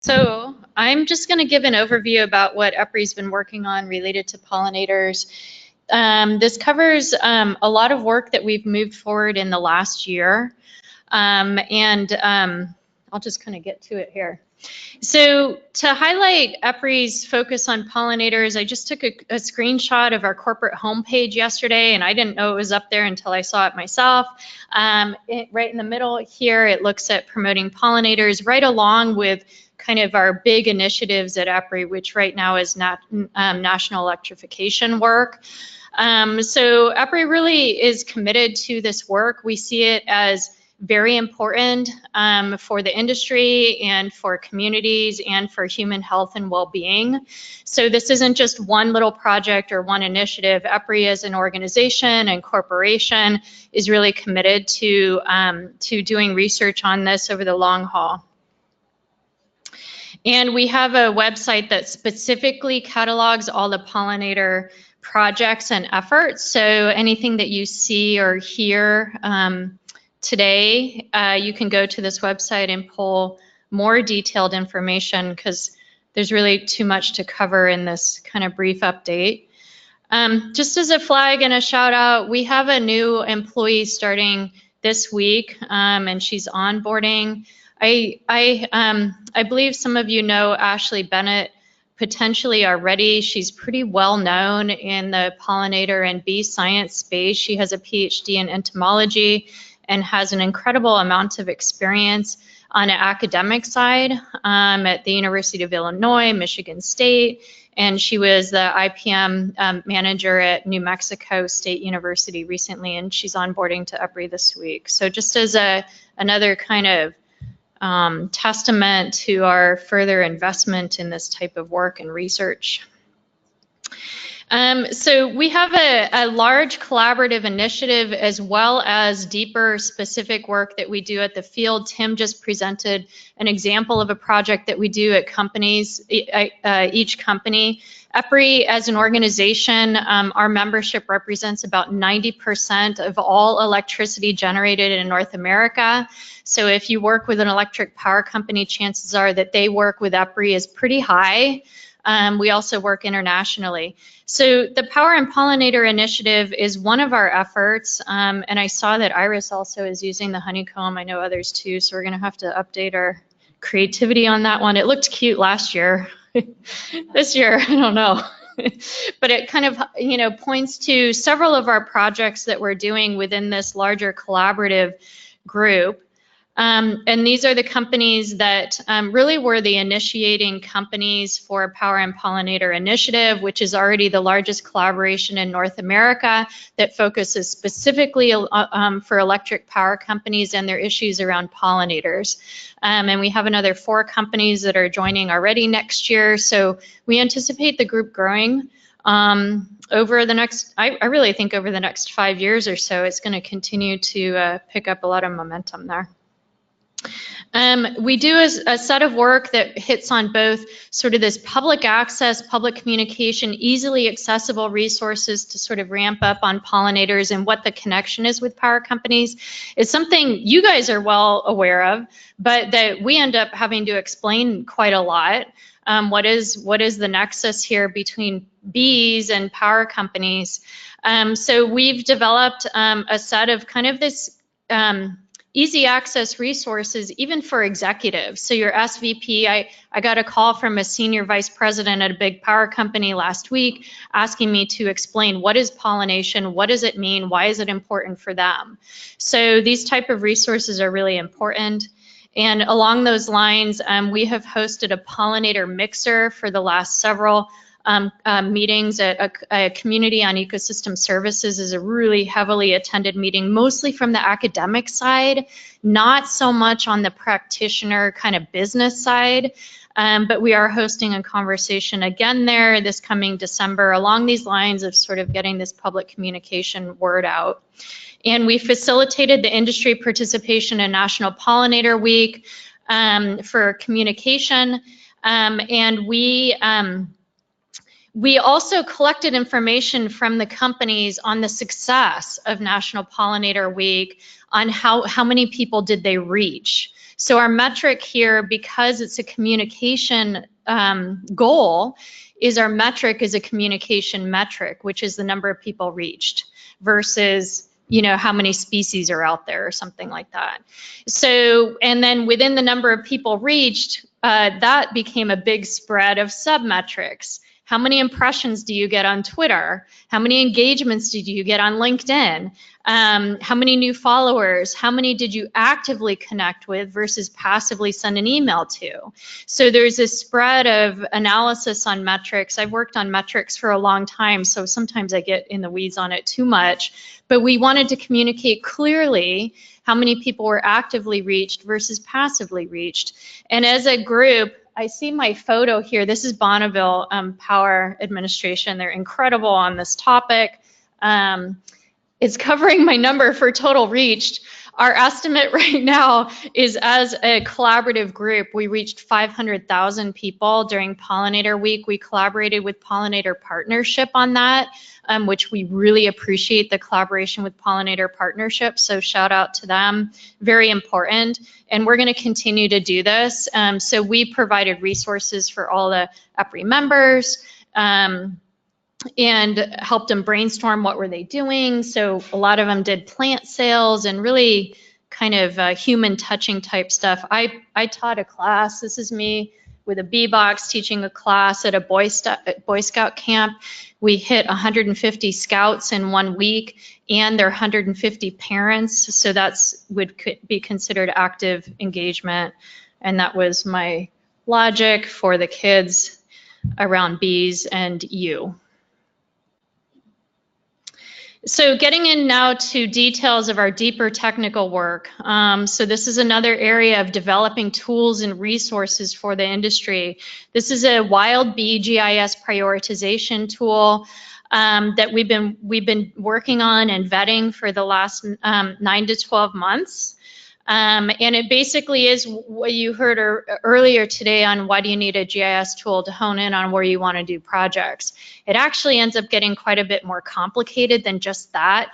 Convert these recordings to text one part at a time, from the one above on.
So I'm just going to give an overview about what EPRI's been working on related to pollinators. This covers a lot of work that we've moved forward in the last year. I'll just kind of get to it here. So to highlight EPRI's focus on pollinators, I just took a screenshot of our corporate homepage yesterday, and I didn't know it was up there until I saw it myself. Right in the middle here, it looks at promoting pollinators right along with kind of our big initiatives at EPRI, which right now is national electrification work. So EPRI really is committed to this work. We see it as very important for the industry and for communities and for human health and well-being. So this isn't just one little project or one initiative. EPRI as an organization and corporation is really committed to doing research on this over the long haul. And we have a website that specifically catalogs all the pollinator projects and efforts. So anything that you see or hear today, you can go to this website and pull more detailed information because there's really too much to cover in this kind of brief update. Just as a flag and a shout out, we have a new employee starting this week and she's onboarding. I believe some of you know Ashley Bennett potentially already. She's pretty well known in the pollinator and bee science space. She has a PhD in entomology and has an incredible amount of experience on the academic side at the University of Illinois, Michigan State, and she was the IPM manager at New Mexico State University recently, and she's onboarding to EPRI this week. So just as another kind of testament to our further investment in this type of work and research. So we have a large collaborative initiative as well as deeper specific work that we do at the field. Tim just presented an example of a project that we do at companies, each company. EPRI as an organization, our membership represents about 90% of all electricity generated in North America. So if you work with an electric power company, chances are that they work with EPRI is pretty high. We also work internationally. So the Power-in-Pollinator Initiative is one of our efforts, and I saw that Iris also is using the honeycomb. I know others too, so we're going to have to update our creativity on that one. It looked cute last year. This year, I don't know. But it kind of, you know, points to several of our projects that we're doing within this larger collaborative group. And these are the companies that really were the initiating companies for Power-in-Pollinator Initiative, which is already the largest collaboration in North America that focuses specifically for electric power companies and their issues around pollinators. And we have another 4 companies that are joining already next year. So we anticipate the group growing over the next, I really think over the next 5 years or so, it's going to continue to pick up a lot of momentum there. We do a set of work that hits on both sort of this public access, public communication, easily accessible resources to sort of ramp up on pollinators and what the connection is with power companies. It's something you guys are well aware of, but that we end up having to explain quite a lot. What is the nexus here between bees and power companies? So we've developed a set of kind of this easy access resources, even for executives. So your SVP, I got a call from a senior vice president at a big power company last week asking me to explain what is pollination, what does it mean, why is it important for them? So these type of resources are really important. And along those lines, we have hosted a pollinator mixer for the last several meetings at a community on ecosystem services is a really heavily attended meeting, mostly from the academic side, not so much on the practitioner kind of business side. But we are hosting a conversation again there this coming December along these lines of sort of getting this public communication word out. And we facilitated the industry participation in National Pollinator Week for communication. And we also collected information from the companies on the success of National Pollinator Week, on how many people did they reach. So our metric here, because it's a communication goal, is our metric is a communication metric, which is the number of people reached versus, you know, how many species are out there or something like that. So, and then within the number of people reached, that became a big spread of sub-metrics. How many impressions do you get on Twitter? How many engagements did you get on LinkedIn? How many new followers? How many did you actively connect with versus passively send an email to? So there's a spread of analysis on metrics. I've worked on metrics for a long time, so sometimes I get in the weeds on it too much. But we wanted to communicate clearly how many people were actively reached versus passively reached. And as a group, I see my photo here. This is Bonneville Power Administration. They're incredible on this topic. It's covering my number for total reached. Our estimate right now is, as a collaborative group, we reached 500,000 people during Pollinator Week. We collaborated with Pollinator Partnership on that, which we really appreciate the collaboration with Pollinator Partnership, so shout out to them. Very important, and we're going to continue to do this. So we provided resources for all the EPRI members, and helped them brainstorm what were they doing. So a lot of them did plant sales and really kind of human touching type stuff. I taught a class. This is me with a bee box teaching a class at a Boy Scout camp. We hit 150 scouts in 1 week and their 150 parents. So that's would be considered active engagement. And that was my logic for the kids around bees and you. So getting in now to details of our deeper technical work. So this is another area of developing tools and resources for the industry. This is a wild bee GIS prioritization tool that we've been working on and vetting for the last 9 to 12 months. And it basically is what you heard earlier today on why do you need a GIS tool to hone in on where you want to do projects. It actually ends up getting quite a bit more complicated than just that.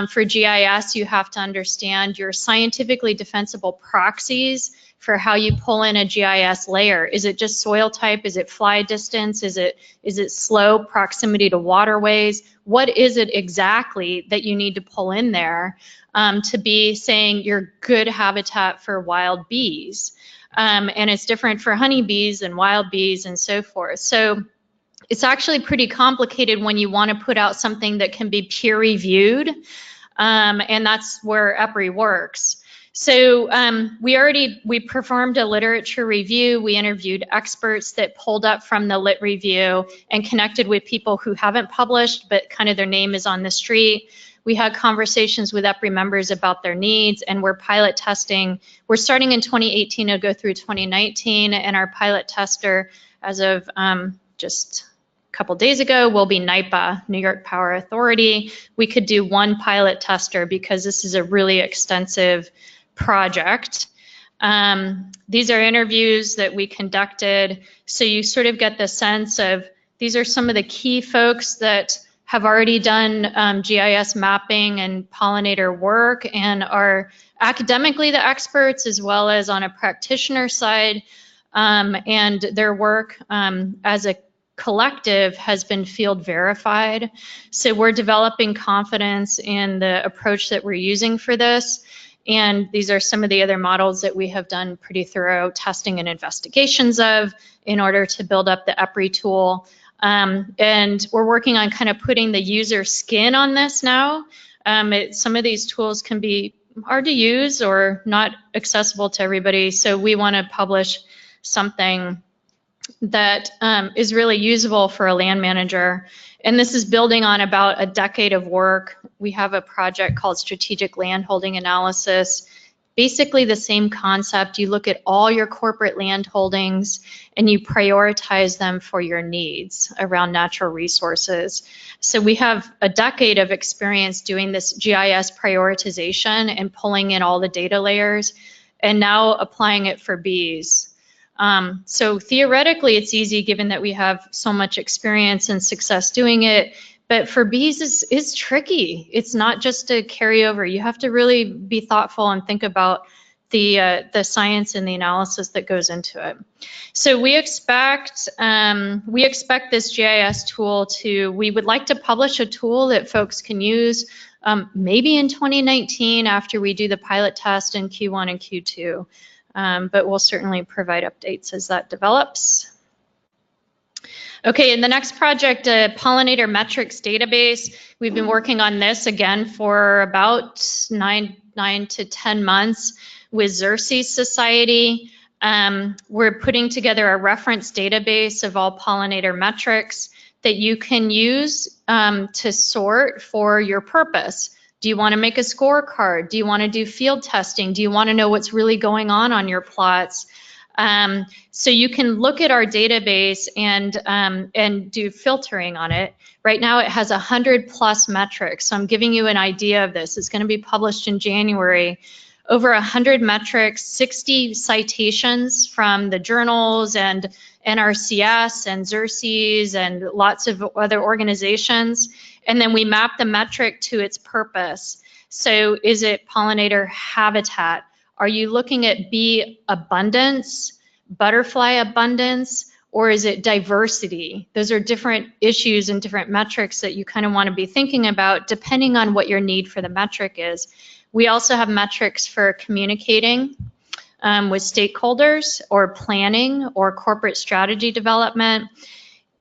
For GIS, you have to understand your scientifically defensible proxies for how you pull in a GIS layer. Is it just soil type? Is it fly distance? Is it slope, proximity to waterways? What is it exactly that you need to pull in there to be saying you're good habitat for wild bees? And it's different for honeybees and wild bees and so forth. So it's actually pretty complicated when you want to put out something that can be peer reviewed, and that's where EPRI works. So we performed a literature review. We interviewed experts that pulled up from the lit review and connected with people who haven't published, but kind of their name is on the street. We had conversations with EPRI members about their needs, and we're pilot testing. We're starting in 2018 to go through 2019, and our pilot tester, as of just a couple days ago, will be NYPA, New York Power Authority. We could do one pilot tester because this is a really extensive project. These are interviews that we conducted, so you sort of get the sense of these are some of the key folks that have already done GIS mapping and pollinator work and are academically the experts as well as on a practitioner side, and their work as a collective has been field verified. So we're developing confidence in the approach that we're using for this. And these are some of the other models that we have done pretty thorough testing and investigations of in order to build up the EPRI tool. And we're working on kind of putting the user skin on this now. Some of these tools can be hard to use or not accessible to everybody. So we want to publish something that is really usable for a land manager. And this is building on about a decade of work. We have a project called Strategic Landholding Analysis. Basically the same concept. You look at all your corporate land holdings and you prioritize them for your needs around natural resources. So we have a decade of experience doing this GIS prioritization and pulling in all the data layers and now applying it for bees. So theoretically it's easy given that we have so much experience and success doing it, but for bees it's tricky. It's not just a carryover. You have to really be thoughtful and think about the science and the analysis that goes into it. So we expect this GIS tool we would like to publish a tool that folks can use maybe in 2019 after we do the pilot test in Q1 and Q2, but we'll certainly provide updates as that develops. Okay, in the next project, Pollinator Metrics Database, we've been working on this again for about 9 to 10 months with Xerces Society. We're putting together a reference database of all pollinator metrics that you can use to sort for your purpose. Do you want to make a scorecard? Do you want to do field testing? Do you want to know what's really going on your plots? So you can look at our database and do filtering on it. Right now it has 100+ metrics. So I'm giving you an idea of this. It's going to be published in January. Over 100 metrics, 60 citations from the journals and NRCS and Xerces and lots of other organizations. And then we map the metric to its purpose. So is it pollinator habitat? Are you looking at bee abundance, butterfly abundance, or is it diversity? Those are different issues and different metrics that you kind of want to be thinking about depending on what your need for the metric is. We also have metrics for communicating with stakeholders or planning or corporate strategy development.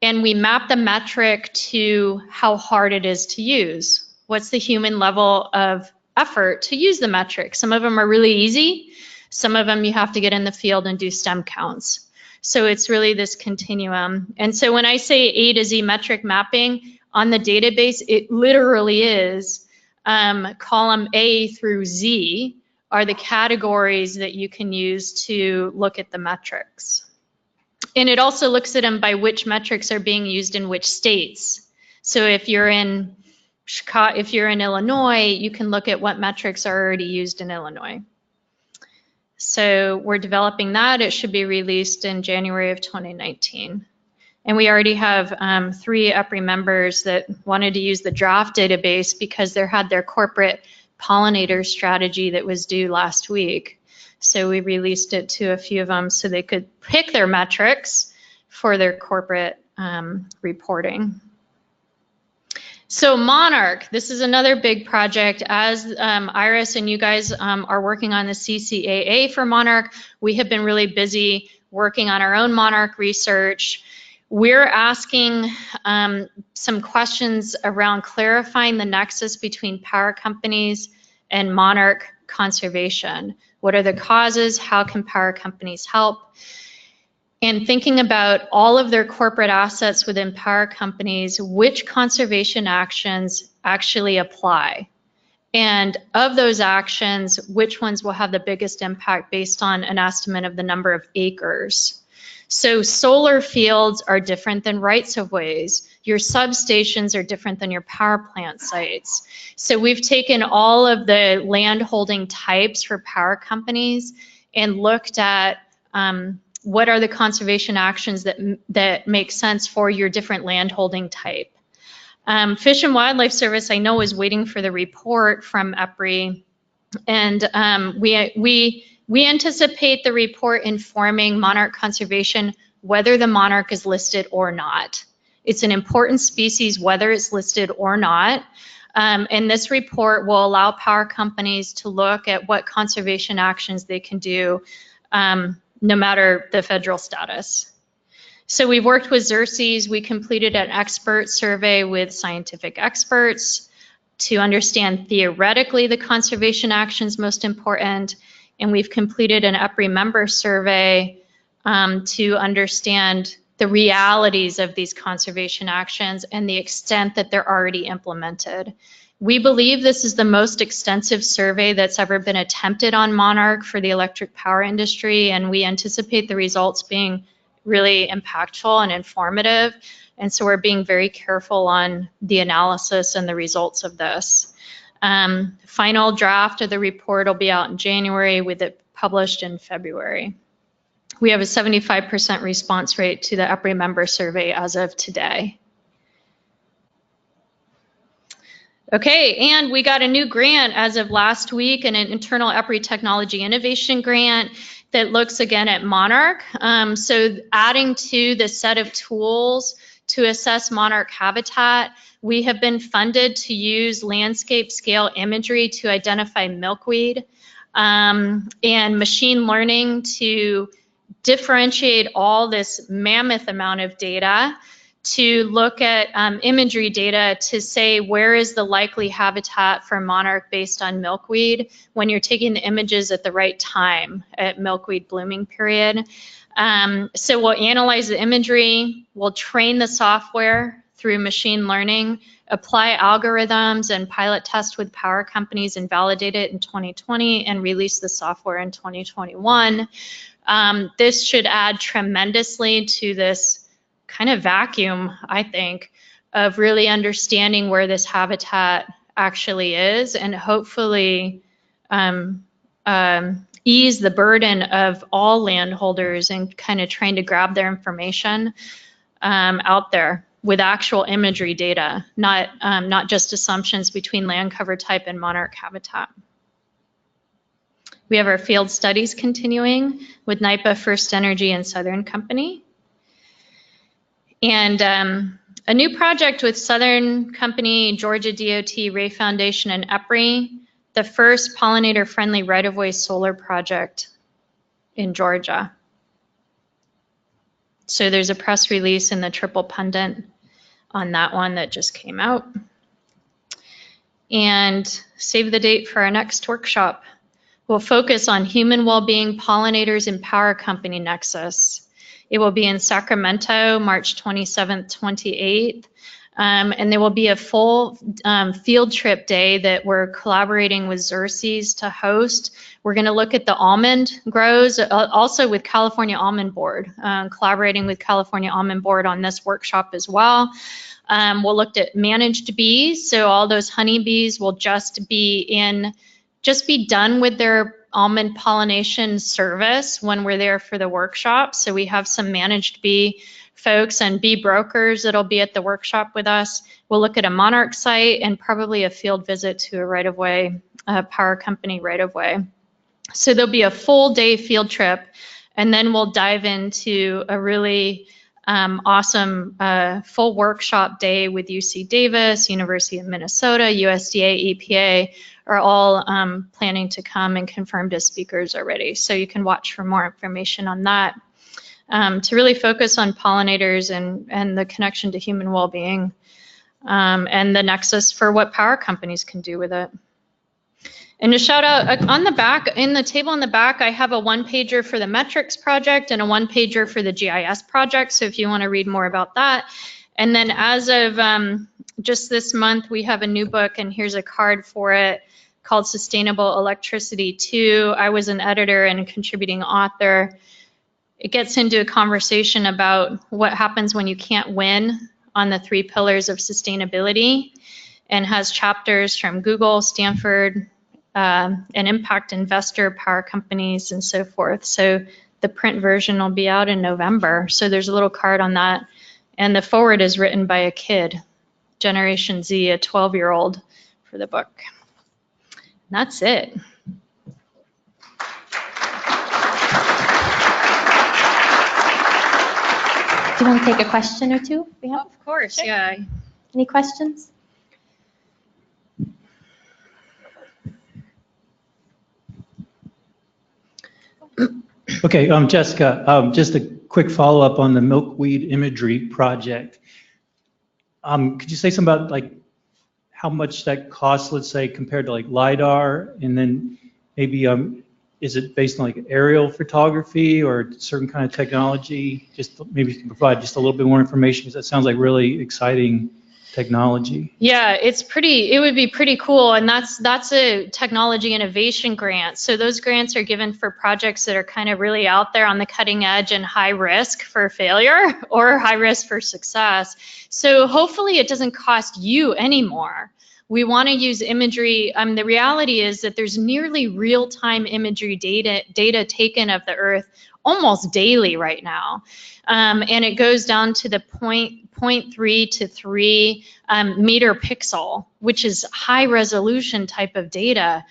And we map the metric to how hard it is to use. What's the human level of effort to use the metric? Some of them are really easy. Some of them you have to get in the field and do stem counts. So it's really this continuum. And so when I say A to Z metric mapping on the database, it literally is column A through Z are the categories that you can use to look at the metrics. And it also looks at them by which metrics are being used in which states. So if you're in Chicago, if you're in Illinois, you can look at what metrics are already used in Illinois. So we're developing that. It should be released in January of 2019. And we already have 3 EPRI members that wanted to use the draft database because they had their corporate pollinator strategy that was due last week. So we released it to a few of them so they could pick their metrics for their corporate reporting. So Monarch, this is another big project. As Iris and you guys are working on the CCAA for Monarch, we have been really busy working on our own Monarch research. We're asking some questions around clarifying the nexus between power companies and Monarch conservation. What are the causes? How can power companies help? And thinking about all of their corporate assets within power companies, which conservation actions actually apply? And of those actions, which ones will have the biggest impact based on an estimate of the number of acres? So solar fields are different than rights of ways. Your substations are different than your power plant sites. So we've taken all of the land holding types for power companies and looked at what are the conservation actions that make sense for your different land holding type. Fish and Wildlife Service, I know, is waiting for the report from EPRI, and we anticipate the report informing monarch conservation whether the monarch is listed or not. It's an important species whether it's listed or not. And this report will allow power companies to look at what conservation actions they can do no matter the federal status. So we've worked with Xerces. We completed an expert survey with scientific experts to understand theoretically the conservation actions most important. And we've completed an EPRI member survey to understand the realities of these conservation actions and the extent that they're already implemented. We believe this is the most extensive survey that's ever been attempted on Monarch for the electric power industry, and we anticipate the results being really impactful and informative. And so we're being very careful on the analysis and the results of this. Final draft of the report will be out in January with it published in February. We have a 75% response rate to the EPRI member survey as of today. Okay, and we got a new grant as of last week, an internal EPRI technology innovation grant that looks again at Monarch. So adding to the set of tools to assess monarch habitat, we have been funded to use landscape scale imagery to identify milkweed, and machine learning to differentiate all this mammoth amount of data to look at imagery data to say where is the likely habitat for monarch based on milkweed when you're taking the images at the right time at milkweed blooming period. So we'll analyze the imagery, we'll train the software through machine learning, apply algorithms and pilot test with power companies and validate it in 2020 and release the software in 2021. This should add tremendously to this kind of vacuum, I think, of really understanding where this habitat actually is and hopefully ease the burden of all landholders and kind of trying to grab their information out there with actual imagery data, not just assumptions between land cover type and monarch habitat. We have our field studies continuing with NYPA, First Energy, and Southern Company. And a new project with Southern Company, Georgia DOT, Ray Foundation, and EPRI, the first pollinator-friendly right-of-way solar project in Georgia. So there's a press release in the Triple Pundit on that one that just came out. And save the date for our next workshop. We'll focus on human well-being, pollinators, and power company nexus. It will be in Sacramento, March 27th, 28th. And there will be a full field trip day that we're collaborating with Xerces to host. We're going to look at the almond grows, also with California Almond Board, collaborating with California Almond Board on this workshop as well. We'll look at managed bees. So all those honeybees will just be done with their almond pollination service when we're there for the workshop. So we have some managed bee folks and bee brokers that'll be at the workshop with us. We'll look at a monarch site and probably a field visit to a right-of-way, power company right-of-way. So there'll be a full day field trip, and then we'll dive into a really awesome full workshop day with UC Davis, University of Minnesota, USDA, EPA, are all planning to come and confirmed as speakers already. So you can watch for more information on that. To really focus on pollinators and the connection to human well-being and the nexus for what power companies can do with it. And to shout out, on the back, in the table in the back, I have a one-pager for the metrics project and a one-pager for the GIS project. So if you want to read more about that. And then as of just this month, we have a new book, and here's a card for it, called Sustainable Electricity 2. I was an editor and a contributing author. It gets into a conversation about what happens when you can't win on the 3 pillars of sustainability, and has chapters from Google, Stanford, and impact investor, power companies, and so forth. So the print version will be out in November. So there's a little card on that. And the forward is written by a kid, Generation Z, a 12-year-old, for the book. And that's it. Do you want to take a question or two? Yeah, of course, sure. Yeah. Any questions? Okay, Jessica, just a quick follow-up on the milkweed imagery project. Could you say something about like how much that costs, let's say, compared to like LiDAR, and then maybe is it based on like aerial photography or certain kind of technology? Just maybe you can provide just a little bit more information, because that sounds like really exciting technology. Yeah, it would be pretty cool, and that's a technology innovation grant. So those grants are given for projects that are kind of really out there on the cutting edge and high risk for failure or high risk for success. So hopefully it doesn't cost you anymore. We want to use imagery. The reality is that there's nearly real-time imagery data taken of the Earth almost daily right now. And it goes down to the 0.3 to 3 meter pixel, which is high resolution type of data.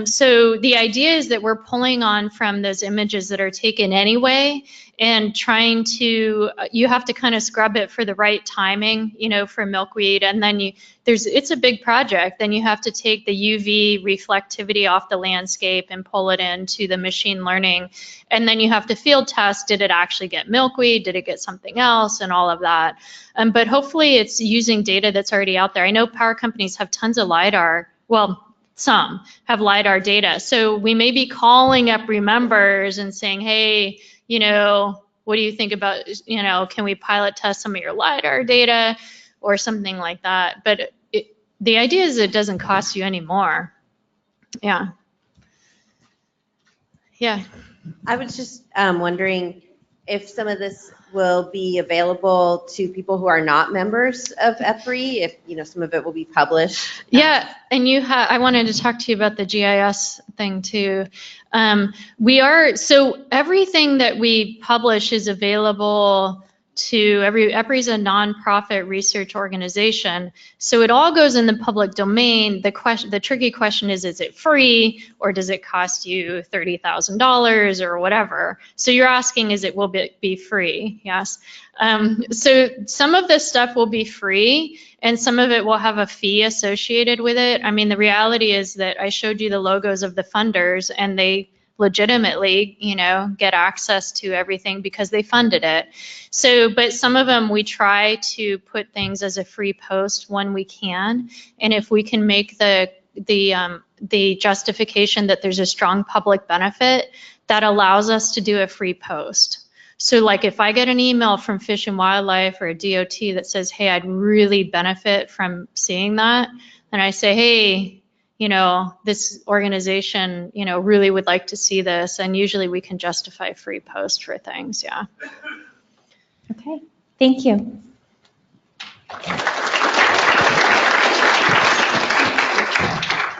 So the idea is that we're pulling on from those images that are taken anyway and trying to, you have to kind of scrub it for the right timing, you know, for milkweed. And then it's a big project. Then you have to take the UV reflectivity off the landscape and pull it into the machine learning. And then you have to field test, did it actually get milkweed? Did it get something else? And all of that. But hopefully it's using data that's already out there. I know power companies have tons of LiDAR. Well, some have LiDAR data. So we may be calling up remembers and saying, hey, you know, what do you think about, you know, can we pilot test some of your LiDAR data or something like that? But the idea is it doesn't cost you any more. Yeah. Yeah. I was just wondering if some of this will be available to people who are not members of EPRI, if, you know, some of it will be published. Yeah, and I wanted to talk to you about the GIS thing too. So everything that we publish is available to EPRI is a nonprofit research organization. So it all goes in the public domain. The tricky question is it free or does it cost you $30,000 or whatever? So you're asking, will it be free? Yes. So some of this stuff will be free and some of it will have a fee associated with it. I mean, the reality is that I showed you the logos of the funders and they legitimately, you know, get access to everything because they funded it. So, but some of them we try to put things as a free post when we can. And if we can make the justification that there's a strong public benefit, that allows us to do a free post. So like if I get an email from Fish and Wildlife or a DOT that says, hey, I'd really benefit from seeing that, and I say, hey, you know, this organization, you know, really would like to see this, and usually we can justify free post for things, yeah. Okay, thank you.